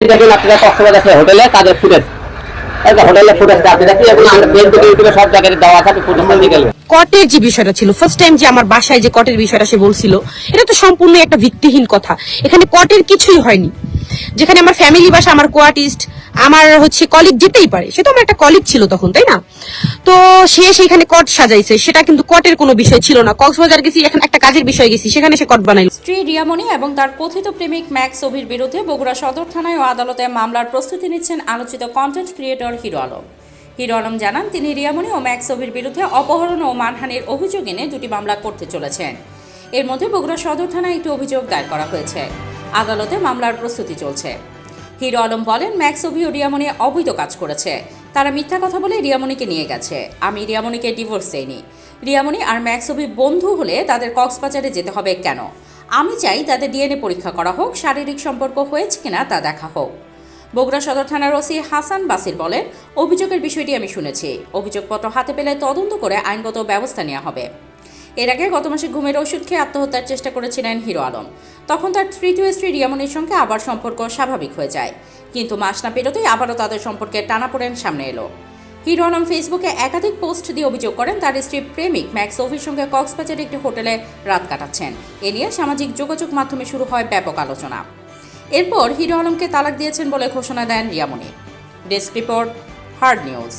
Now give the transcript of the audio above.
দেখেন আপনারা কক্সবাজার আছে হোটেলে তাদের ফুটেজ, হোটেলের ফুটেজ আপনি দেখি এবং ফেসবুকে ইউটিউবে সব জায়গায় দেওয়া আছে, আপনি ফুটেজ নিয়ে গেলেন। কটের যে বিষয়টা ছিল ফার্স্ট টাইম যে আমার বাসায় যে কটের বিষয়টা সে বলছিল, এটা তো সম্পূর্ণ একটা ভিত্তিহীন কথা। এখানে কটের কিছুই হয়নি। যেখানে আমার ফ্যামিলি বাসা, আমার কোয়ার্টিস্ট, আমার হচ্ছে কলিগ যেতেই পারে, সে তো আমার একটা কলিগ ছিল তখন, তাই না? তো সে সেখানে কট সাজাইছে, সেটা কিন্তু কটের কোনো বিষয় ছিল না। কক্সবাজার গেছি, এখন একটা কাজের বিষয় গেছি, সেখানে সে কট বানাইল। স্ত্রী রিয়ামণি এবং তার কথিত প্রেমিক ম্যাক্স অভির বিরুদ্ধে বগুড়া সদর থানায় ও আদালতে মামলার প্রস্তুতি নিচ্ছেন আলোচিত content creator hero Alam. Hero Alam জানান, তিনি রিয়ামণি ও ম্যাক্স অভির বিরুদ্ধে অপহরণ ও মানহানির অভিযোগ এনে দুটি মামলা করতে চলেছেন। এর মধ্যে বগুড়া সদর থানায় একটি অভিযোগ দায়ের করা হয়েছে। আদালতে মামলার প্রস্তুতি চলছে। হিরো আলম বলেন, ম্যাক্স অভি ও রিয়ামণি অবৈধ কাজ করেছে। তারা মিথ্যা কথা বলে রিয়ামণিকে নিয়ে গেছে। আমি রিয়ামণিকে ডিভোর্স দেইনি। রিয়ামণি আর ম্যাক্স অভি বন্ধু হলে তাদের কক্সবাজারে যেতে হবে কেন? আমি চাই তাদের ডিএনএ পরীক্ষা করা হোক, শারীরিক সম্পর্ক হয়েছে কিনা তা দেখা হোক। বগুড়া সদর থানার ওসি হাসান বাসির বলেন, অভিযোগের বিষয়টি আমি শুনেছি। অভিযোগপত্র হাতে পেলে তদন্ত করে আইনগত ব্যবস্থা নেওয়া হবে। এর আগে গত মাসে ঘুমের ওষুধ খেয়ে আত্মহত্যার চেষ্টা করেছিলেন হিরো আলম। তখন তার তৃতীয় স্ত্রী রিয়ামণির সঙ্গে আবার সম্পর্ক স্বাভাবিক হয়ে যায়, কিন্তু মাস না পেরোতেই আবারও তাদের সম্পর্কে টানাপোড়েন সামনে এলো। হিরো আলম ফেসবুকে একাধিক পোস্ট দিয়ে অভিযোগ করেন, তার স্ত্রী প্রেমিক ম্যাক্স অভির সঙ্গে কক্সবাজারে একটি হোটেলে রাত কাটাচ্ছেন। এ নিয়ে সামাজিক যোগাযোগ মাধ্যমে শুরু হয় ব্যাপক আলোচনা। এরপর হিরো আলমকে তালাক দিয়েছেন বলে ঘোষণা দেন Riyamoni. Desk report, hard news.